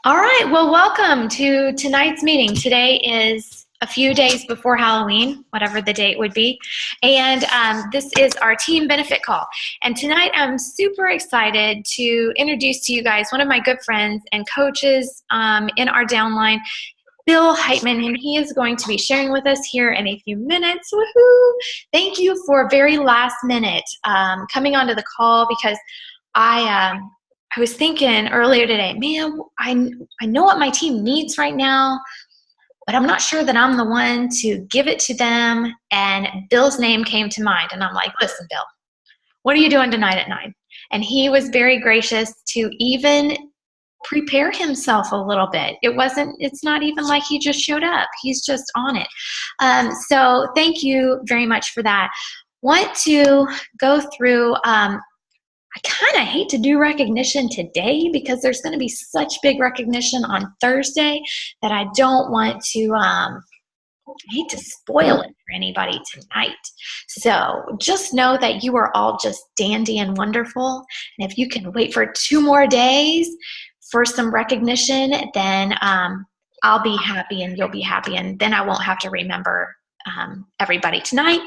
All right, well, welcome to tonight's meeting. Today is a few days before Halloween, whatever the date would be, and this is our team benefit call. And tonight I'm super excited to introduce to you guys one of my good friends and coaches in our downline, Bill Heitman, and he is going to be sharing with us here in a few minutes. Woohoo! Thank you for very last minute coming onto the call, because I was thinking earlier today, man, I know what my team needs right now, but I'm not sure that I'm the one to give it to them. And Bill's name came to mind, and I'm like, listen, Bill, what are you doing tonight at 9? And he was very gracious to even prepare himself a little bit. It's not even like he just showed up. He's just on it. So thank you very much for that. Want to go through, I kind of hate to do recognition today because there's going to be such big recognition on Thursday that I don't want to, I hate to spoil it for anybody tonight. So just know that you are all just dandy and wonderful. And if you can wait for 2 more days for some recognition, then I'll be happy and you'll be happy. And then I won't have to remember everybody tonight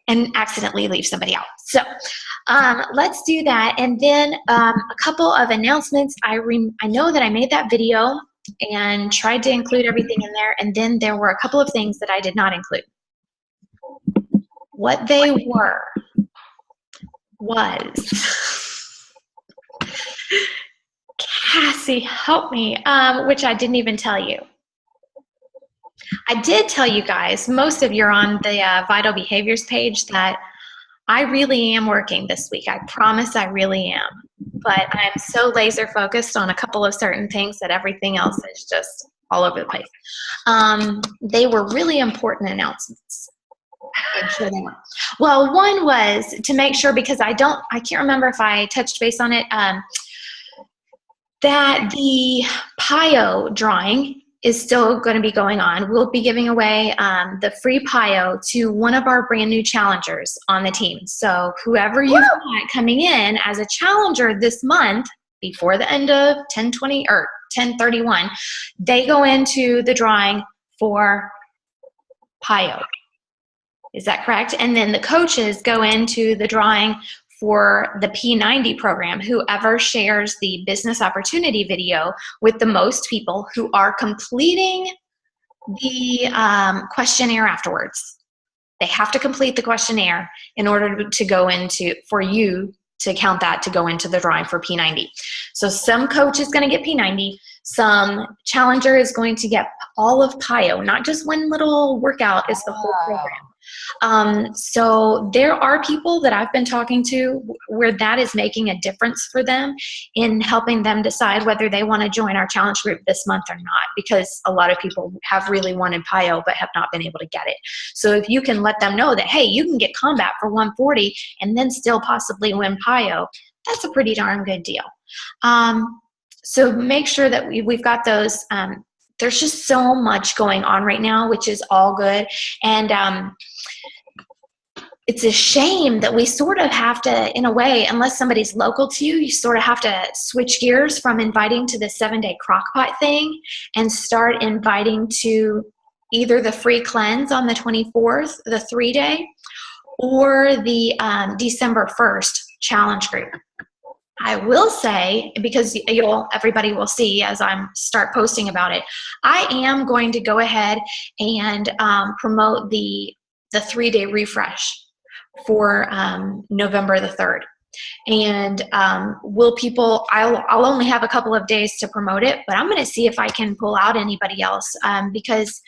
and accidentally leave somebody out. So let's do that. And then a couple of announcements. I know that I made that video and tried to include everything in there. And then there were a couple of things that I did not include. What they were was, Cassie, help me, which I didn't even tell you. I did tell you guys, most of you are on the Vital Behaviors page, that I really am working this week. I promise I really am. But I'm so laser focused on a couple of certain things that everything else is just all over the place. They were really important announcements. I'm sure they were. Well, one was to make sure, because I can't remember if I touched base on it, that the PIO drawing is still going to be going on. We'll be giving away the free PIO to one of our brand new challengers on the team. So whoever you've got coming in as a challenger this month, before the end of 10/20 or 10/31, they go into the drawing for PIO. Is that correct? And then the coaches go into the drawing for the P90 program, whoever shares the business opportunity video with the most people who are completing the questionnaire afterwards. They have to complete the questionnaire in order to go into, for you to count that to go into the drawing for P90. So some coach is going to get P90, some challenger is going to get all of PIO, not just one little workout, it's the whole program. So there are people that I've been talking to where that is making a difference for them in helping them decide whether they want to join our challenge group this month or not, because a lot of people have really wanted PIO but have not been able to get it. So if you can let them know that, hey, you can get combat for 140 and then still possibly win PIO, that's a pretty darn good deal. So make sure that we've got those. There's just so much going on right now, which is all good. And it's a shame that we sort of have to, in a way, unless somebody's local to you, you sort of have to switch gears from inviting to the 7-day crockpot thing and start inviting to either the free cleanse on the 24th, the 3-day, or the December 1st challenge group. I will say, because everybody will see as I start posting about it, I am going to go ahead and promote the 3-day refresh for November the 3rd. And I'll only have a couple of days to promote it, but I'm going to see if I can pull out anybody else, because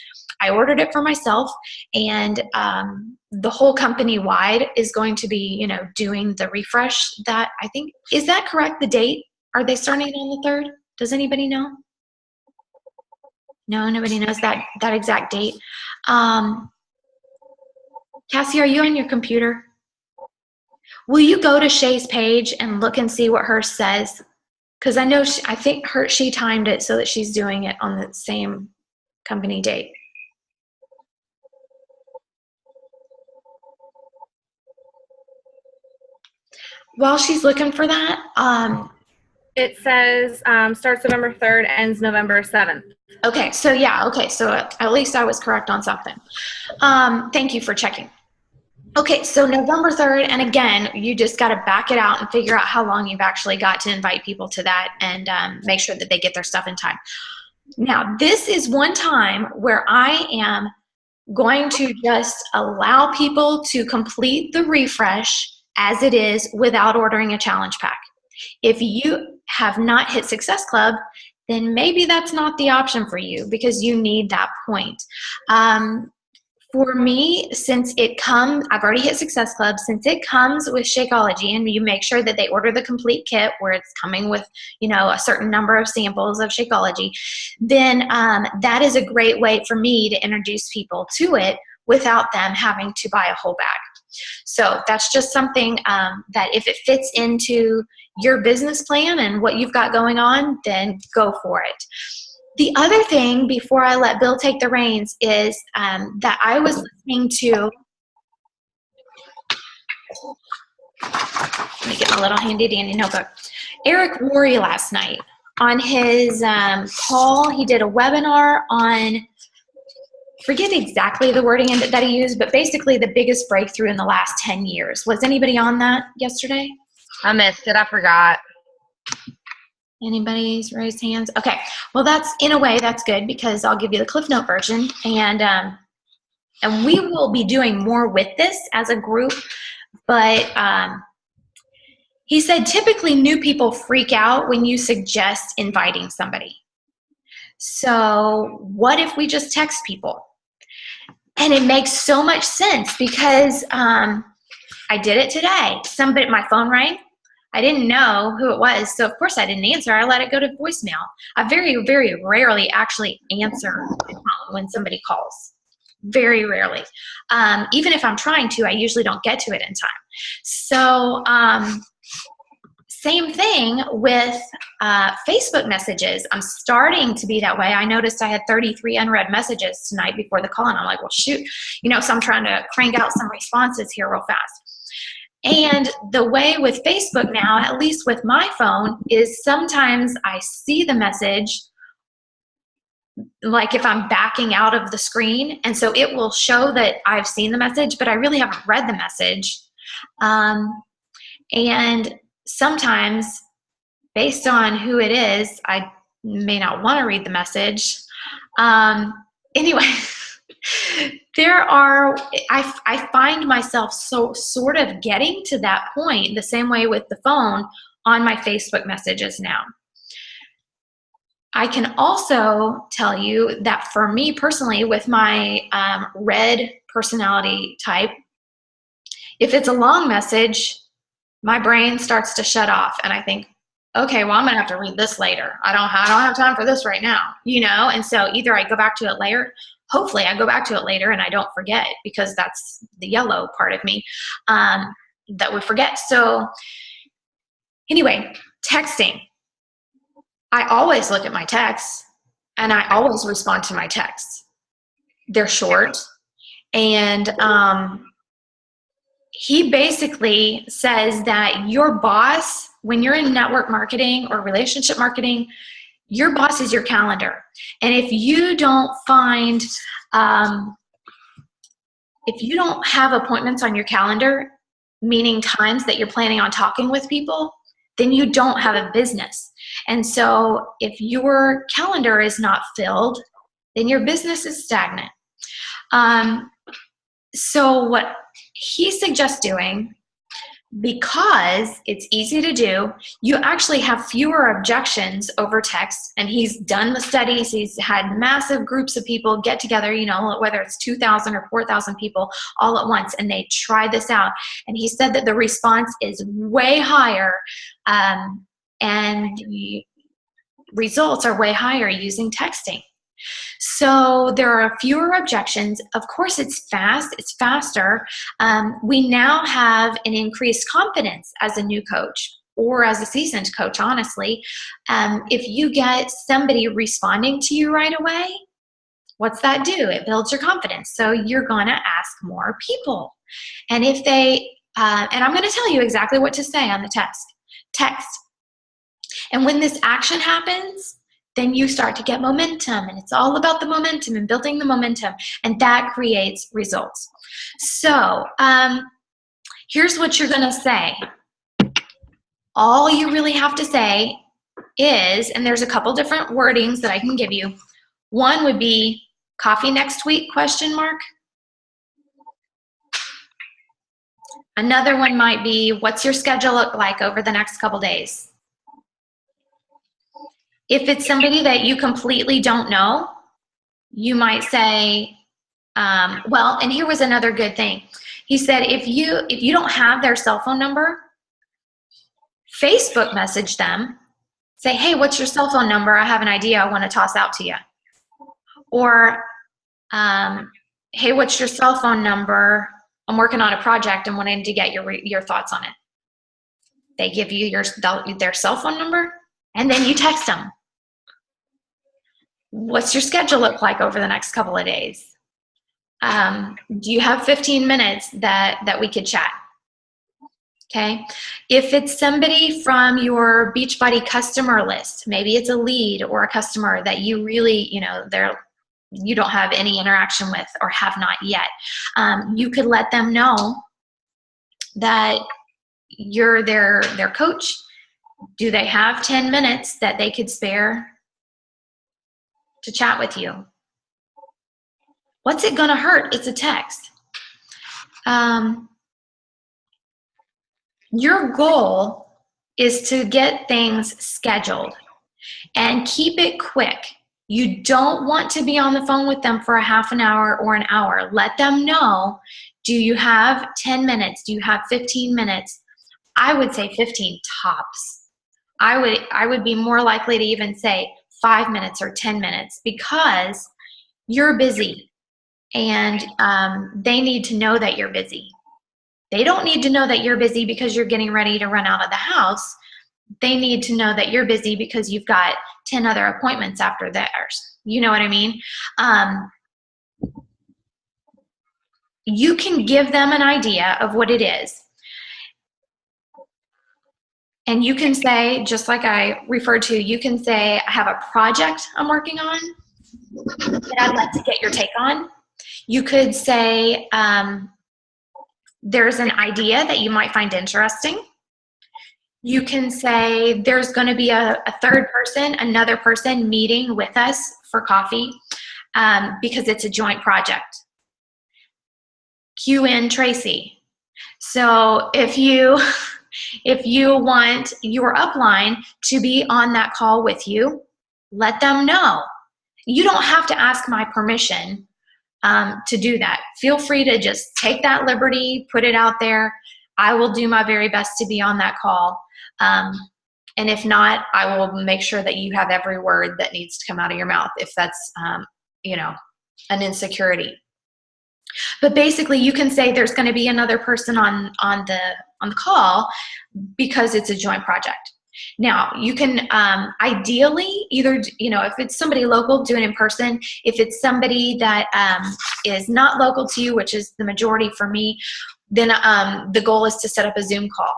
I ordered it for myself, and the whole company wide is going to be, doing the refresh. That, I think, is that correct? The date? Are they starting it on the 3rd? Does anybody know? No, nobody knows that exact date. Cassie, are you on your computer? Will you go to Shay's page and look and see what hers says? Because I know she timed it so that she's doing it on the same company date. While she's looking for that, It says starts November 3rd, ends November 7th. Okay, so yeah, okay, so at least I was correct on something. Thank you for checking. Okay, so November 3rd, and again, you just got to back it out and figure out how long you've actually got to invite people to that, and make sure that they get their stuff in time. Now, this is one time where I am going to just allow people to complete the refresh as it is without ordering a challenge pack. If you have not hit Success Club, then maybe that's not the option for you because you need that point. For me, since it comes, I've already hit Success Club, since it comes with Shakeology, and you make sure that they order the complete kit where it's coming with, a certain number of samples of Shakeology, then that is a great way for me to introduce people to it without them having to buy a whole bag. So that's just something that if it fits into your business plan and what you've got going on, then go for it. The other thing before I let Bill take the reins is that I was listening to, let me get my little handy dandy notebook, Eric Worre last night on his call. He did a webinar on, forget exactly the wording that he used, but basically the biggest breakthrough in the last 10 years. Was anybody on that yesterday? I missed it. I forgot. Anybody's raised hands? Okay. Well, in a way, that's good because I'll give you the Cliff Note version, and we will be doing more with this as a group. But he said typically new people freak out when you suggest inviting somebody. So what if we just text people? And it makes so much sense because I did it today. My phone rang. I didn't know who it was, so of course I didn't answer. I let it go to voicemail. I very, very rarely actually answer when somebody calls. Very rarely. Even if I'm trying to, I usually don't get to it in time. So same thing with Facebook messages. I'm starting to be that way. I noticed I had 33 unread messages tonight before the call, and I'm like, well, shoot. So I'm trying to crank out some responses here real fast. And the way with Facebook now, at least with my phone, is sometimes I see the message, like if I'm backing out of the screen, and so it will show that I've seen the message, but I really haven't read the message. And sometimes, based on who it is, I may not want to read the message. Anyway. I find myself sort of getting to that point the same way with the phone on my Facebook messages now. I can also tell you that for me personally, with my red personality type, if it's a long message, my brain starts to shut off and I think, okay, well, I'm gonna have to read this later. I don't have time for this right now, and so either I go back to it later. Hopefully I go back to it later and I don't forget, because that's the yellow part of me that would forget. So anyway, texting. I always look at my texts and I always respond to my texts. They're short. And he basically says that your boss, when you're in network marketing or relationship marketing, your boss is your calendar. And if you don't have appointments on your calendar, meaning times that you're planning on talking with people, then you don't have a business. And so if your calendar is not filled, then your business is stagnant. So what he suggests doing, because it's easy to do, you actually have fewer objections over text. And he's done the studies. He's had massive groups of people get together, whether it's 2,000 or 4,000 people all at once, and they try this out. And he said that the response is way higher, and the results are way higher using texting. So there are fewer objections. Of course, it's fast. It's faster. We now have an increased confidence as a new coach or as a seasoned coach, honestly. If you get somebody responding to you right away, what's that do? It builds your confidence. So you're going to ask more people. And if they, and I'm going to tell you exactly what to say on the text. And when this action happens, then you start to get momentum, and it's all about the momentum and building the momentum, and that creates results. So here's what you're going to say. All you really have to say is, and there's a couple different wordings that I can give you. One would be coffee next week, question mark. Another one might be, what's your schedule look like over the next couple days? If it's somebody that you completely don't know, you might say, well, and here was another good thing. He said, if you don't have their cell phone number, Facebook message them, say, hey, what's your cell phone number? I have an idea I want to toss out to you. Or, hey, what's your cell phone number? I'm working on a project and wanting to get your thoughts on it. They give you their cell phone number, and then you text them. What's your schedule look like over the next couple of days? Do you have 15 minutes that we could chat? Okay. If it's somebody from your Beachbody customer list, maybe it's a lead or a customer that you really, you don't have any interaction with or have not yet, you could let them know that you're their coach. Do they have 10 minutes that they could spare to chat with you? What's it gonna hurt? It's a text. Your goal is to get things scheduled and keep it quick. You don't want to be on the phone with them for a half an hour or an hour. Let them know, do you have 10 minutes? Do you have 15 minutes? I would say 15 tops. I would be more likely to even say 5 minutes or 10 minutes, because you're busy, and they need to know that you're busy. They don't need to know that you're busy because you're getting ready to run out of the house. They need to know that you're busy because you've got 10 other appointments after theirs. You know what I mean? You can give them an idea of what it is. And you can say, just like I referred to, you can say, I have a project I'm working on that I'd like to get your take on. You could say, there's an idea that you might find interesting. You can say, there's going to be a third person, another person meeting with us for coffee because it's a joint project. Cue in Traci. So if you want your upline to be on that call with you, let them know. You don't have to ask my permission to do that. Feel free to just take that liberty, put it out there. I will do my very best to be on that call. And if not, I will make sure that you have every word that needs to come out of your mouth if that's, an insecurity. But basically, you can say there's going to be another person on the call because it's a joint project. Now, you can ideally either, if it's somebody local, do it in person. If it's somebody that is not local to you, which is the majority for me, then the goal is to set up a Zoom call.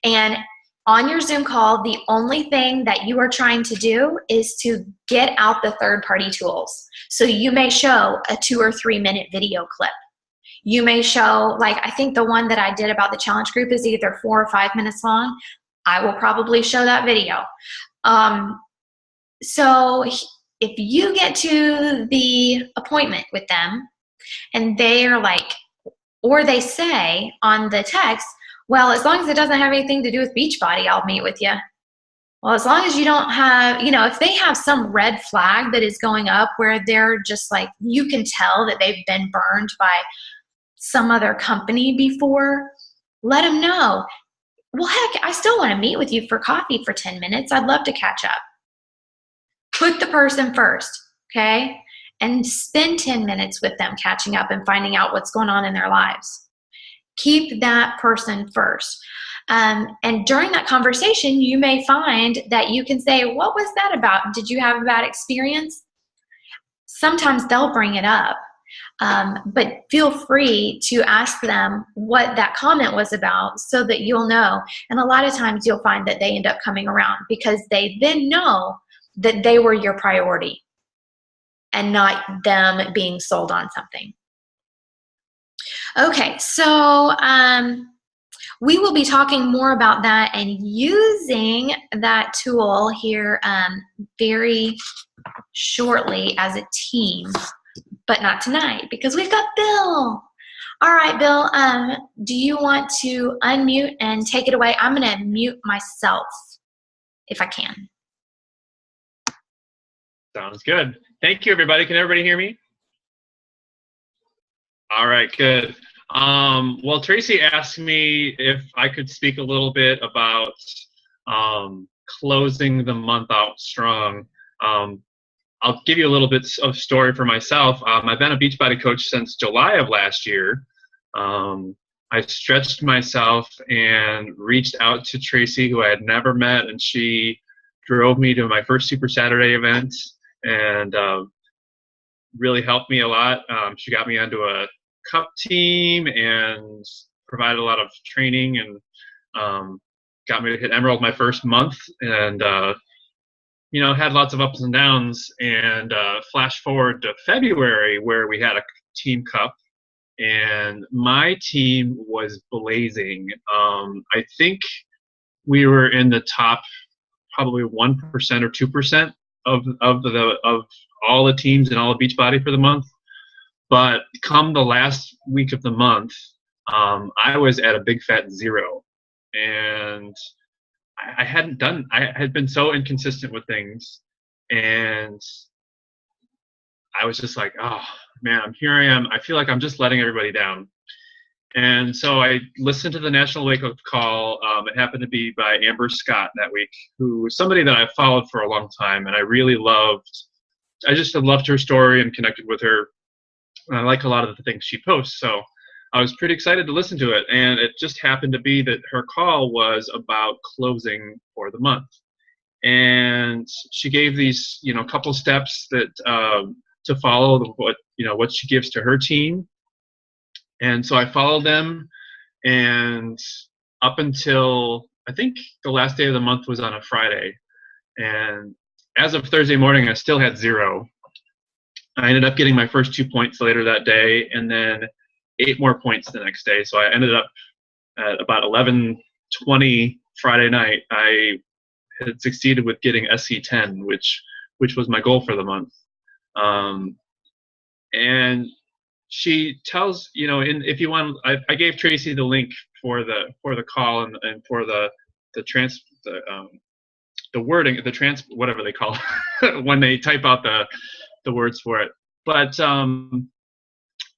And on your Zoom call, the only thing that you are trying to do is to get out the third-party tools. So you may show a 2 or 3 minute video clip. You may show, like, I think the one that I did about the challenge group is either 4 or 5 minutes long. I will probably show that video. So if you get to the appointment with them and they are like, or they say on the text, well, as long as it doesn't have anything to do with Beachbody, I'll meet with you. Well, as long as you don't have, if they have some red flag that is going up where they're just like, you can tell that they've been burned by some other company before, let them know. Well, heck, I still want to meet with you for coffee for 10 minutes. I'd love to catch up. Put the person first, okay? And spend 10 minutes with them catching up and finding out what's going on in their lives. Keep that person first. And during that conversation, you may find that you can say, what was that about? Did you have a bad experience? Sometimes they'll bring it up. But feel free to ask them what that comment was about so that you'll know. And a lot of times you'll find that they end up coming around because they then know that they were your priority and not them being sold on something. Okay, so we will be talking more about that and using that tool here very shortly as a team, but not tonight because we've got Bill. All right, Bill, do you want to unmute and take it away? I'm going to mute myself if I can. Sounds good. Thank you, everybody. Can everybody hear me? All right, good. Well, Tracy asked me if I could speak a little bit about closing the month out strong. I'll give you a little bit of story for myself. I've been a Beachbody coach since July of last year. I stretched myself and reached out to Tracy, who I had never met, and she drove me to my first Super Saturday event and really helped me a lot. She got me onto a cup team and provided a lot of training and got me to hit Emerald my first month, and you know, had lots of ups and downs. And flash forward to February where we had a team cup and my team was blazing. I think we were in the top probably 1% or 2% of all the teams in all of Beachbody for the month. But come the last week of the month, I was at a big fat 0, and I had been so inconsistent with things, and I was just like, oh man, here I am. I feel like I'm just letting everybody down. And so I listened to the National Wake Up Call. It happened to be by Amber Scott that week, who was somebody that I followed for a long time, and I just loved her story and connected with her. And I like a lot of the things she posts. So I was pretty excited to listen to it. And it just happened to be that her call was about closing for the month. And she gave these, you know, couple steps that to follow what she gives to her team. And so I followed them, and up until I think the last day of the month was on a Friday. And as of Thursday morning, I still had 0. I ended up getting my first 2 points later that day, and then 8 more points the next day. So I ended up at about 11:20 Friday night. I had succeeded with getting SC10, which was my goal for the month. And she tells, you know, if you want, I gave Tracy the link for the call and for the wording, whatever they call it, when they type out the words for it. But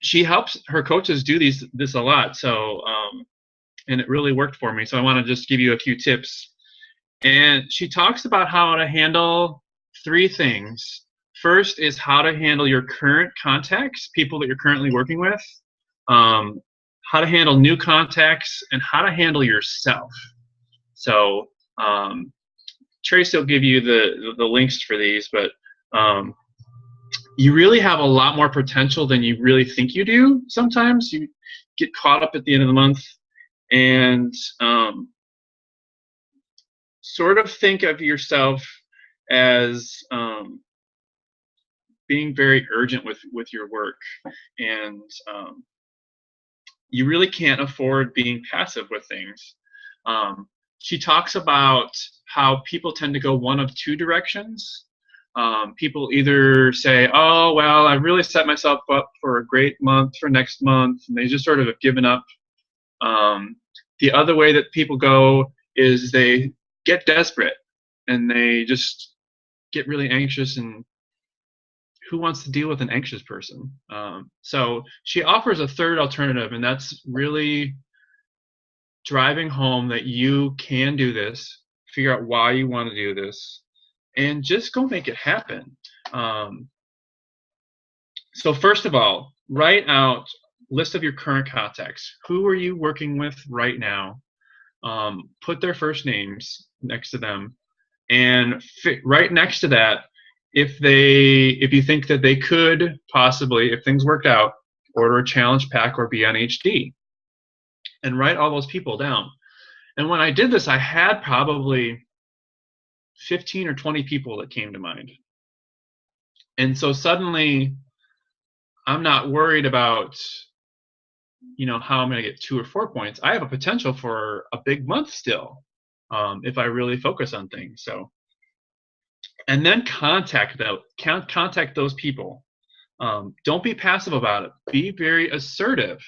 she helps her coaches do this a lot. So and it really worked for me. So I want to just give you a few tips. And she talks about how to handle 3 things. First is how to handle your current contacts, people that you're currently working with, how to handle new contacts, and how to handle yourself. So Tracy will give you the links for these, but you really have a lot more potential than you really think you do. Sometimes you get caught up at the end of the month and sort of think of yourself as being very urgent with your work, and you really can't afford being passive with things. She talks about how people tend to go one of 2 directions. People either say, oh, well, I've really set myself up for a great month for next month, and they just sort of have given up. The other way that people go is they get desperate, and they just get really anxious, and who wants to deal with an anxious person? So she offers a third alternative, and that's really driving home that you can do this, figure out why you want to do this, and just go make it happen. So first of all, write out list of your current contacts. Who are you working with right now? Put their first names next to them, and right next to that if you think that they could possibly, if things worked out, order a challenge pack or be on HD, and write all those people down. And when I did this, I had probably 15 or 20 people that came to mind. And so suddenly I'm not worried about, how I'm going to get 2 or 4 points. I have a potential for a big month still, if I really focus on things. So, and then contact those people. Don't be passive about it. Be very assertive.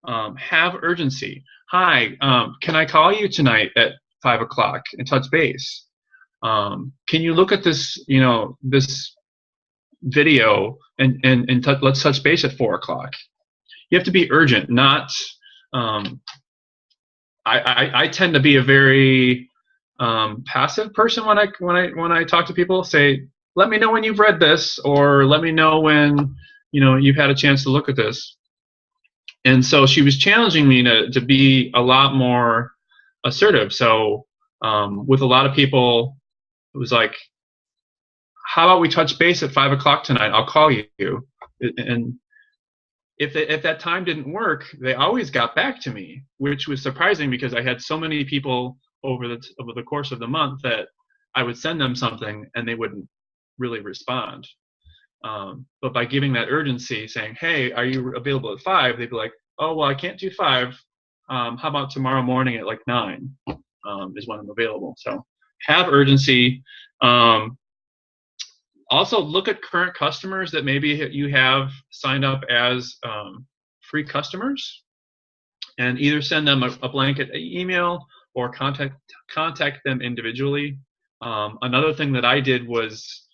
Have urgency. Hi, can I call you tonight at 5 o'clock and touch base? Can you look at this, this video and let's touch base at 4 o'clock? You have to be urgent, not. I tend to be a very passive person when I talk to people. Say, let me know when you've read this, or let me know when you've had a chance to look at this. And so she was challenging me to be a lot more assertive. So with a lot of people, it was like, how about we touch base at 5 o'clock tonight? I'll call you. And if that time didn't work, they always got back to me, which was surprising because I had so many people over the course of the month that I would send them something and they wouldn't really respond. But by giving that urgency, saying, hey, are you available at 5? They'd be like, oh, well, I can't do 5. How about tomorrow morning at like 9 is when I'm available. So have urgency. Also, look at current customers that maybe you have signed up as free customers, and either send them a blanket email or contact them individually. Another thing that I did was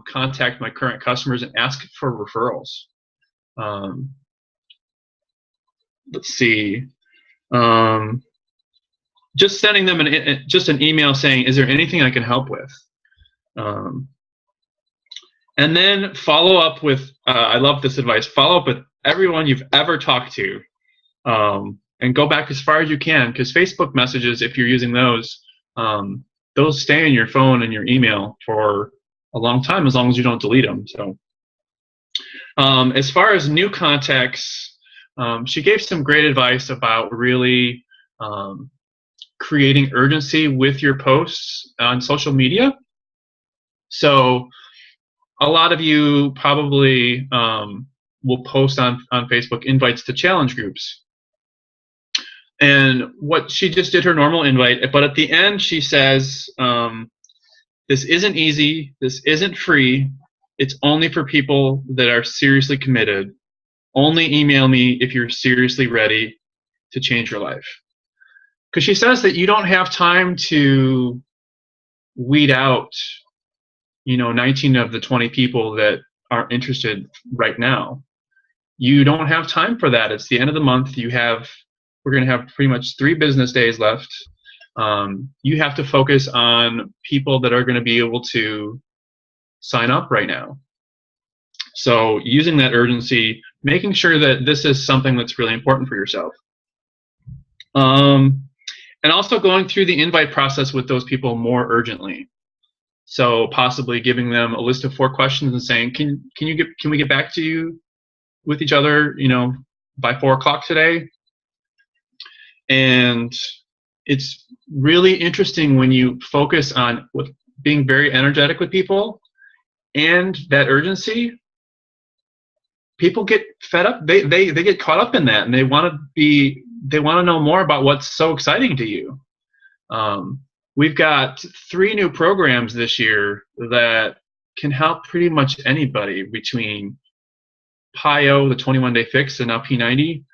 contact my current customers and ask for referrals. Let's see. Just sending them an email saying, is there anything I can help with? And then follow up with, I love this advice, follow up with everyone you've ever talked to, and go back as far as you can, because Facebook messages, if you're using those stay in your phone and your email for a long time, as long as you don't delete them. So as far as new contacts, she gave some great advice about really creating urgency with your posts on social media. So a lot of you probably will post on Facebook invites to challenge groups. And what she just did her normal invite, but at the end she says, this isn't easy, this isn't free, it's only for people that are seriously committed. Only email me if you're seriously ready to change your life. Because she says that you don't have time to weed out 19 of the 20 people that aren't interested right now. You don't have time for that. It's the end of the month. We're going to have pretty much 3 business days left. You have to focus on people that are going to be able to sign up right now. So using that urgency, making sure that this is something that's really important for yourself. And also going through the invite process with those people more urgently. So possibly giving them a list of 4 questions and saying, can we get back to you with each other, by 4 o'clock today? And it's really interesting when you focus on being very energetic with people and that urgency. People get fed up. They get caught up in that, and they want to know more about what's so exciting to you. We've got 3 new programs this year that can help pretty much anybody, between PIO, the 21-day fix, and now P90.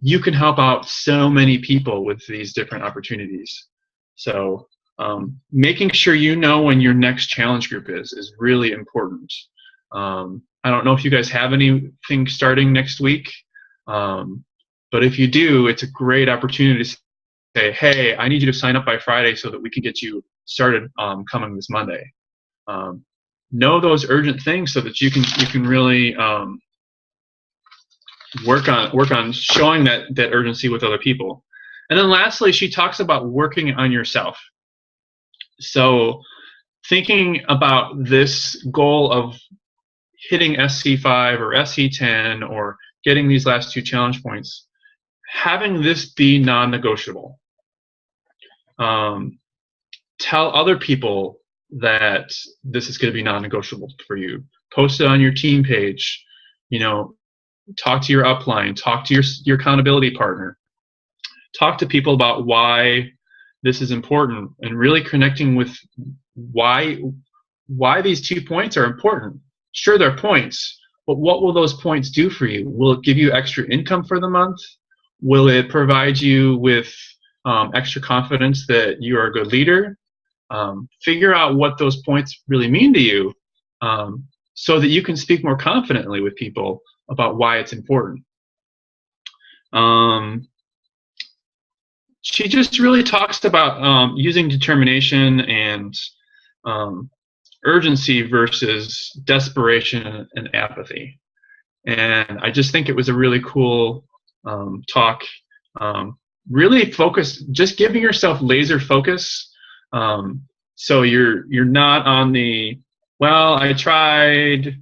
You can help out so many people with these different opportunities. So making sure you know when your next challenge group is really important. I don't know if you guys have anything starting next week, but if you do, it's a great opportunity to say, hey, I need you to sign up by Friday so that we can get you started coming this Monday. Know those urgent things so that you can really work on showing that urgency with other people. And then lastly, she talks about working on yourself. So thinking about this goal of hitting SC5 or SC10 or getting these last 2 challenge points, having this be non-negotiable. Tell other people that this is going to be non-negotiable for you. Post it on your team page. Talk to your upline. Talk to your accountability partner. Talk to people about why this is important, and really connecting with why these 2 points are important. Sure, they're points, but what will those points do for you? Will it give you extra income for the month? Will it provide you with extra confidence that you are a good leader? Figure out what those points really mean to you, so that you can speak more confidently with people about why it's important. She just really talks about using determination and urgency versus desperation and apathy. And I just think it was a really cool talk. Really focus, just giving yourself laser focus. So you're not on the, well, I tried,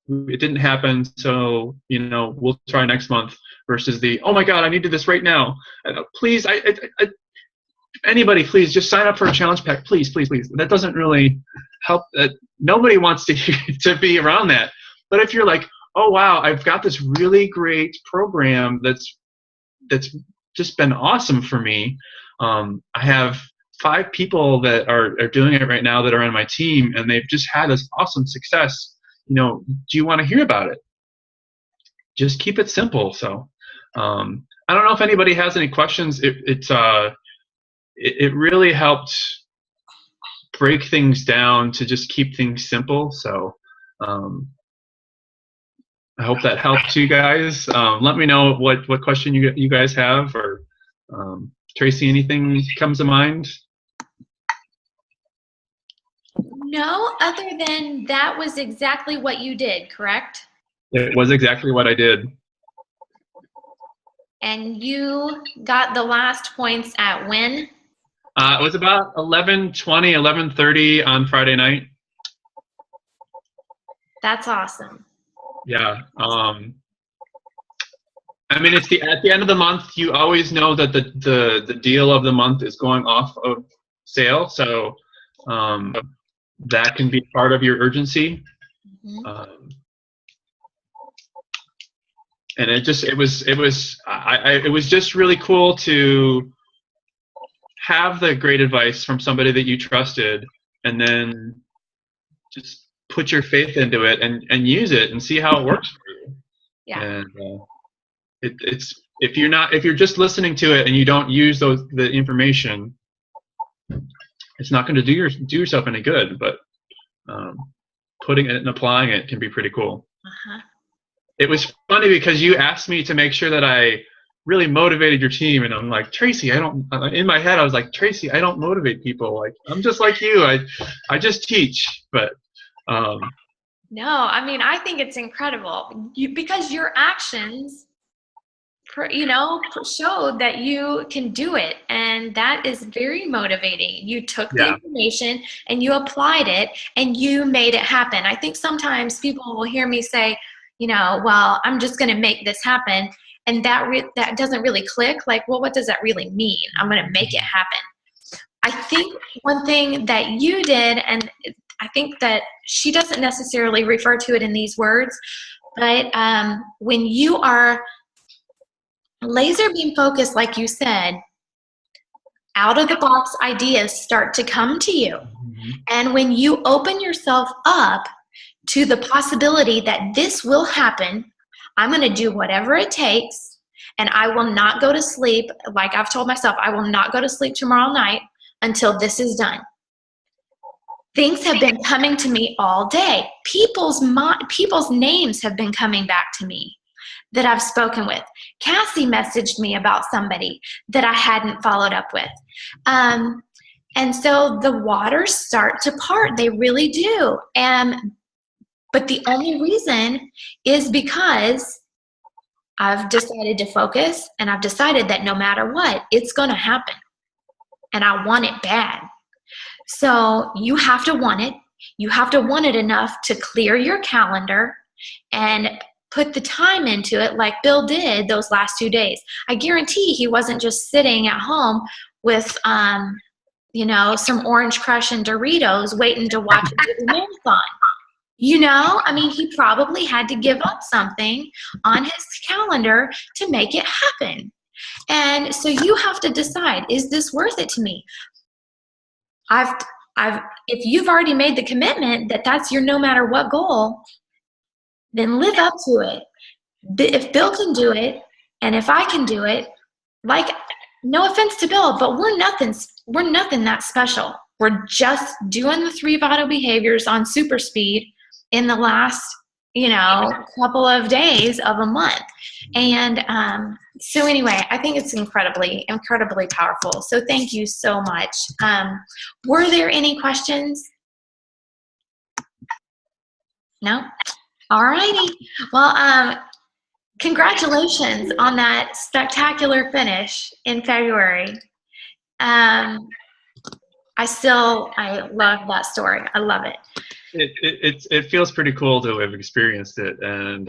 it didn't happen, so we'll try next month, versus the, oh my God, I need to do this right now. Please, anybody, please just sign up for a challenge pack, please, please, please. That doesn't really help. Nobody wants to be around that. But if you're like, oh wow, I've got this really great program that's just been awesome for me. I have 5 people that are doing it right now that are on my team, and they've just had this awesome success. Do you want to hear about it? Just keep it simple. So I don't know if anybody has any questions. It really helped break things down to just keep things simple. So I hope that helped you guys. Let me know what question you guys have, or Traci, anything comes to mind? No, other than that was exactly what you did, correct? It was exactly what I did. And you got the last points at when? It was about 11:20, 11:30 on Friday night. That's awesome. Yeah. I mean, it's at the end of the month. You always know that the deal of the month is going off of sale, so that can be part of your urgency. Mm-hmm. And it was just really cool to have the great advice from somebody that you trusted, and then just put your faith into it and use it and see how it works for you. Yeah. And it's if you're just listening to it and you don't use the information, it's not going to do yourself any good. But putting it and applying it can be pretty cool. Uh-huh. It was funny because you asked me to make sure that I really motivated your team, and I'm like, Traci, in my head I was like, Traci, I don't motivate people. Like, I'm just like you. I just teach. But no, I mean, I think it's incredible because your actions showed that you can do it, and that is very motivating. You took the information and you applied it and you made it happen. I think sometimes people will hear me say, well, I'm just going to make this happen, and that doesn't really click. Like, well, what does that really mean? I'm going to make it happen. I think one thing that you did, and I think that she doesn't necessarily refer to it in these words, but when you are laser beam focused, like you said, out of the box ideas start to come to you. Mm-hmm. And when you open yourself up to the possibility that this will happen, I'm going to do whatever it takes, and I will not go to sleep. Like I've told myself, I will not go to sleep tomorrow night until this is done. Things have been coming to me all day. People's names have been coming back to me that I've spoken with. Cassie messaged me about somebody that I hadn't followed up with. And so the waters start to part. They really do. But the only reason is because I've decided to focus, and I've decided that no matter what, it's going to happen. And I want it bad. So you have to want it. You have to want it enough to clear your calendar and put the time into it like Bill did those last 2 days. I guarantee he wasn't just sitting at home with, some Orange Crush and Doritos waiting to watch a movie marathon. I mean, he probably had to give up something on his calendar to make it happen. And so you have to decide, is this worth it to me? If you've already made the commitment that that's your no matter what goal, then live up to it. If Bill can do it, and if I can do it, like, no offense to Bill, but we're nothing that special. We're just doing the 3 vital behaviors on super speed in the last, couple of days of a month. And so anyway, I think it's incredibly, incredibly powerful. So thank you so much. Were there any questions? No? All righty. Well, congratulations on that spectacular finish in February. I love that story. I love it. It feels pretty cool to have experienced it, and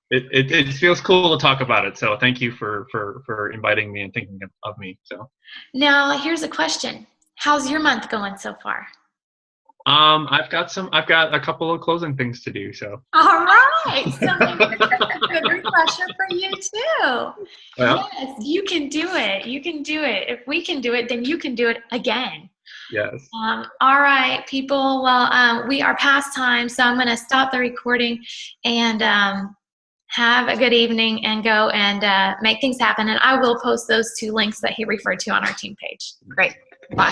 it feels cool to talk about it. So thank you for inviting me and thinking of me. So now here's a question: how's your month going so far? I've got a couple of closing things to do. So all right, so maybe a good refresher for you too. Well, yes, you can do it. You can do it. If we can do it, then you can do it again. Yes. All right, people. Well, we are past time, so I'm going to stop the recording and have a good evening and go and make things happen. And I will post those 2 links that he referred to on our team page. Great. Bye.